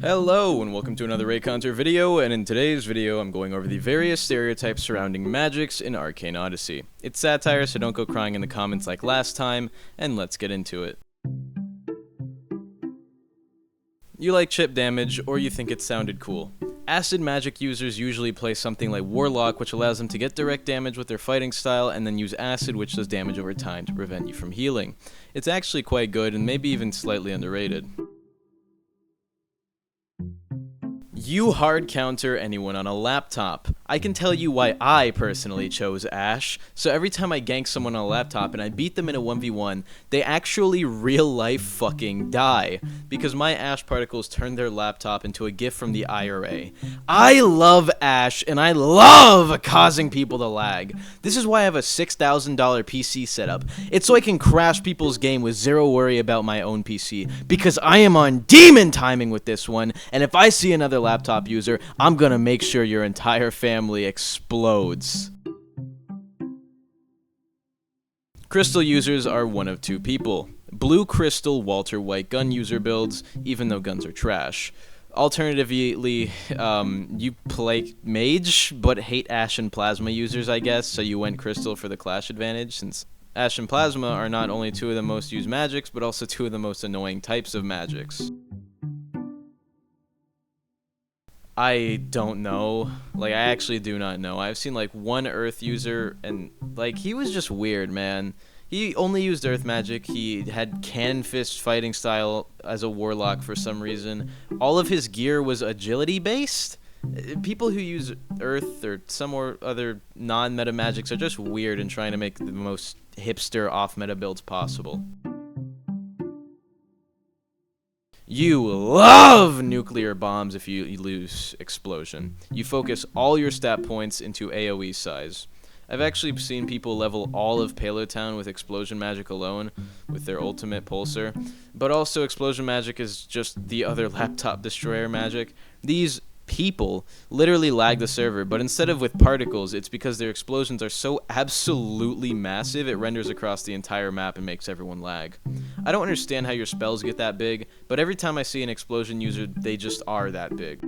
Hello and welcome to another Reaconteur video, and in today's video I'm going over the various stereotypes surrounding magics in Arcane Odyssey. It's satire, so don't go crying in the comments like last time, and let's get into it. You like chip damage, or you think it sounded cool. Acid magic users usually play something like Warlock, which allows them to get direct damage with their fighting style, and then use acid, which does damage over time to prevent you from healing. It's actually quite good, and maybe even slightly underrated. You hard counter anyone on a laptop. I can tell you why I personally chose Ash. So every time I gank someone on a laptop and I beat them in a 1v1, they actually real life fucking die. Because my Ash particles turned their laptop into a gift from the IRA. I love Ash and I love causing people to lag. This is why I have a $6,000 PC setup. It's so I can crash people's game with zero worry about my own PC. Because I am on demon timing with this one, and if I see another laptop user, I'm gonna make sure your entire family explodes. Crystal users are one of two people. Blue Crystal Walter White gun user builds, even though guns are trash. Alternatively, you play Mage, but hate Ash and Plasma users, I guess, so you went Crystal for the clash advantage, since Ash and Plasma are not only two of the most used magics, but also two of the most annoying types of magics. I don't know. Like, I actually do not know. I've seen, like, one Earth user, and, like, he was just weird, man. He only used Earth magic. He had Cannon Fist fighting style as a Warlock for some reason. All of his gear was agility-based. People who use Earth or some or other non-meta magics are just weird and trying to make the most hipster off-meta builds possible. You love nuclear bombs if you lose explosion. You focus all your stat points into AoE size. I've actually seen people level all of Payload Town with explosion magic alone, with their ultimate pulsar. But also explosion magic is just the other laptop destroyer magic. These people literally lag the server, but instead of with particles, it's because their explosions are so absolutely massive it renders across the entire map and makes everyone lag. I don't understand how your spells get that big, but every time I see an explosion user, they just are that big.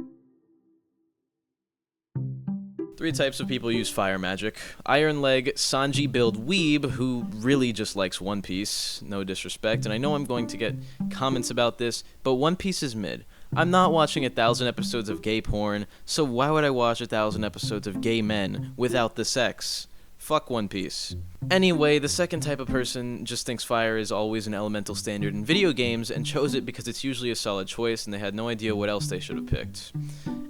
Three types of people use fire magic. Iron Leg, Sanji build weeb, who really just likes One Piece, no disrespect, and I know I'm going to get comments about this, but One Piece is mid. I'm not watching 1,000 episodes of gay porn, so why would I watch 1,000 episodes of gay men without the sex? Fuck One Piece. Anyway, the second type of person just thinks fire is always an elemental standard in video games and chose it because it's usually a solid choice and they had no idea what else they should have picked.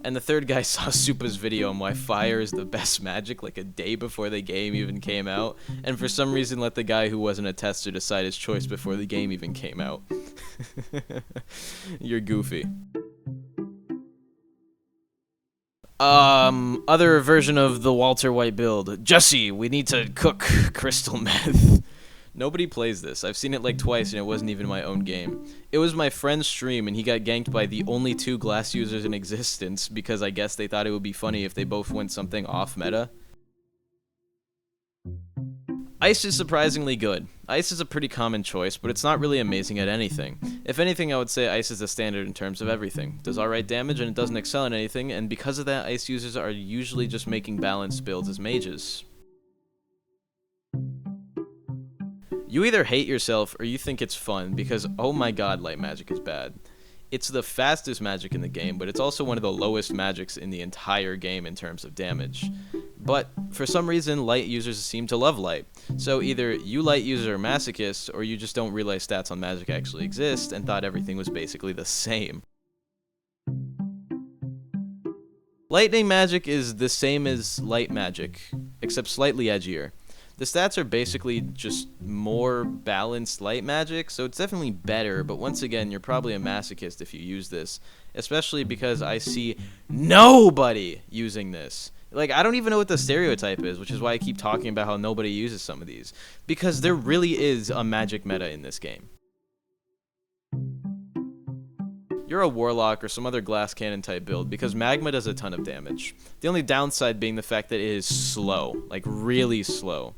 And the third guy saw Supa's video on why fire is the best magic like a day before the game even came out, and for some reason let the guy who wasn't a tester decide his choice before the game even came out. You're goofy. Other version of the Walter White build. Jesse, we need to cook crystal meth. Nobody plays this. I've seen it like twice and it wasn't even my own game. It was my friend's stream and he got ganked by the only two glass users in existence because I guess they thought it would be funny if they both went something off meta. Ice is surprisingly good. Ice is a pretty common choice, but it's not really amazing at anything. If anything, I would say Ice is the standard in terms of everything. Does alright damage and it doesn't excel in anything, and because of that, Ice users are usually just making balanced builds as mages. You either hate yourself or you think it's fun, because oh my god, light magic is bad. It's the fastest magic in the game, but it's also one of the lowest magics in the entire game in terms of damage. But, for some reason, light users seem to love light. So either you light users are masochists, or you just don't realize stats on magic actually exist, and thought everything was basically the same. Lightning magic is the same as light magic, except slightly edgier. The stats are basically just more balanced light magic, so it's definitely better, but once again, you're probably a masochist if you use this, especially because I see nobody using this. Like, I don't even know what the stereotype is, which is why I keep talking about how nobody uses some of these, because there really is a magic meta in this game. You're a Warlock or some other glass cannon type build because Magma does a ton of damage. The only downside being the fact that it is slow, like really slow.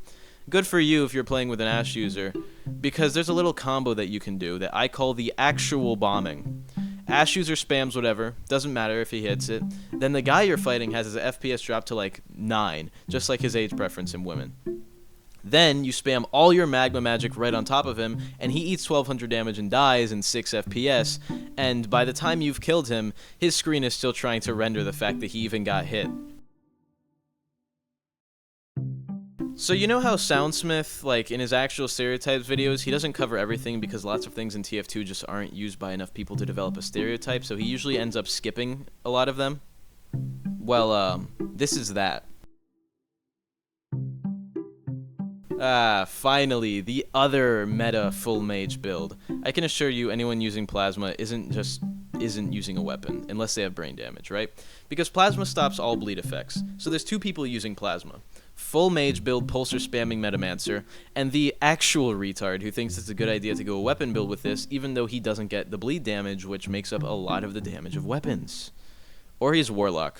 Good for you if you're playing with an Ash user, because there's a little combo that you can do that I call the actual bombing. Ash user spams whatever, doesn't matter if he hits it. Then the guy you're fighting has his FPS drop to like 9, just like his age preference in women. Then you spam all your magma magic right on top of him, and he eats 1200 damage and dies in 6 FPS, and by the time you've killed him, his screen is still trying to render the fact that he even got hit. So you know how Soundsmith, like in his actual stereotypes videos, he doesn't cover everything because lots of things in TF2 just aren't used by enough people to develop a stereotype, so he usually ends up skipping a lot of them? Well, this is that. Finally, the other meta full mage build. I can assure you anyone using plasma isn't using a weapon, unless they have brain damage, right? Because plasma stops all bleed effects. So there's two people using plasma. Full mage build pulsar spamming metamancer, and the actual retard who thinks it's a good idea to go a weapon build with this, even though he doesn't get the bleed damage, which makes up a lot of the damage of weapons. Or he's warlock.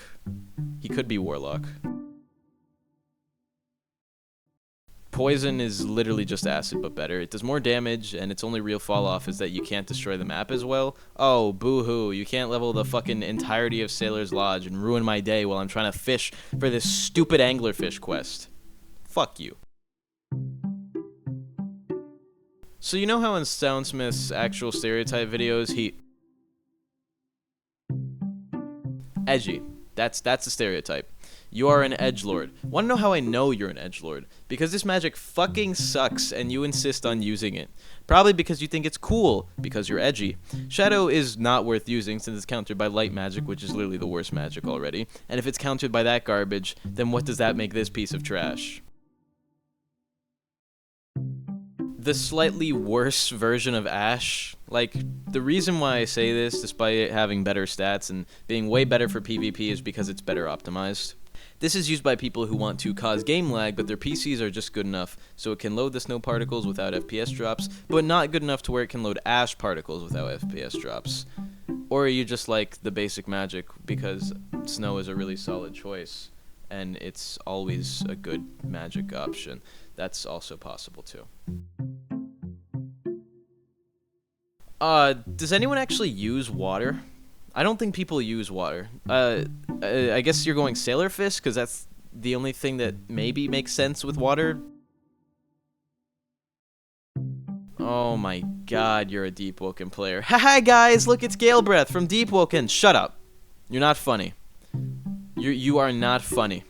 He could be warlock. Poison is literally just acid, but better. It does more damage, and its only real fall-off is that you can't destroy the map as well. Oh, boo-hoo. You can't level the fucking entirety of Sailor's Lodge and ruin my day while I'm trying to fish for this stupid anglerfish quest. Fuck you. So you know how in Soundsmith's actual stereotype videos, he... Edgy. That's the stereotype. You are an edgelord. Wanna know how I know you're an edgelord? Because this magic fucking sucks and you insist on using it. Probably because you think it's cool, because you're edgy. Shadow is not worth using since it's countered by light magic, which is literally the worst magic already. And if it's countered by that garbage, then what does that make this piece of trash? The slightly worse version of Ash, like, the reason why I say this, despite it having better stats and being way better for PvP, is because it's better optimized. This is used by people who want to cause game lag, but their PCs are just good enough, so it can load the snow particles without FPS drops, but not good enough to where it can load ash particles without FPS drops. Or you just like the basic magic because snow is a really solid choice, and it's always a good magic option. That's also possible too. Does anyone actually use water? I don't think people use water. I guess you're going sailorfish, because that's the only thing that maybe makes sense with water. Oh my god, you're a Deep Woken player. Haha guys, look, it's Gale Breath from Deep Woken. Shut up. You're not funny. You are not funny.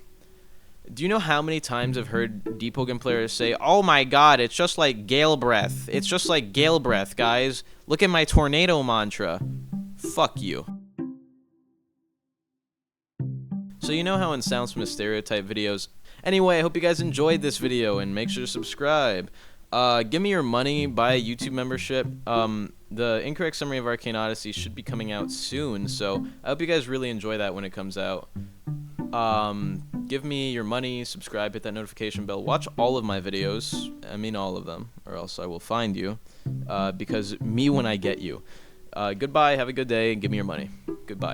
Do you know how many times I've heard Deep Woken players say, oh my god, it's just like Gale Breath. It's just like Gale Breath, guys. Look at my tornado mantra. Fuck you. So you know how in Soundsmith stereotype videos... Anyway, I hope you guys enjoyed this video, and make sure to subscribe. Give me your money, buy a YouTube membership. The incorrect summary of Arcane Odyssey should be coming out soon, so I hope you guys really enjoy that when it comes out. Give me your money, subscribe, hit that notification bell, watch all of my videos, I mean all of them, or else I will find you, because me when I get you. Goodbye, have a good day, and give me your money. Goodbye.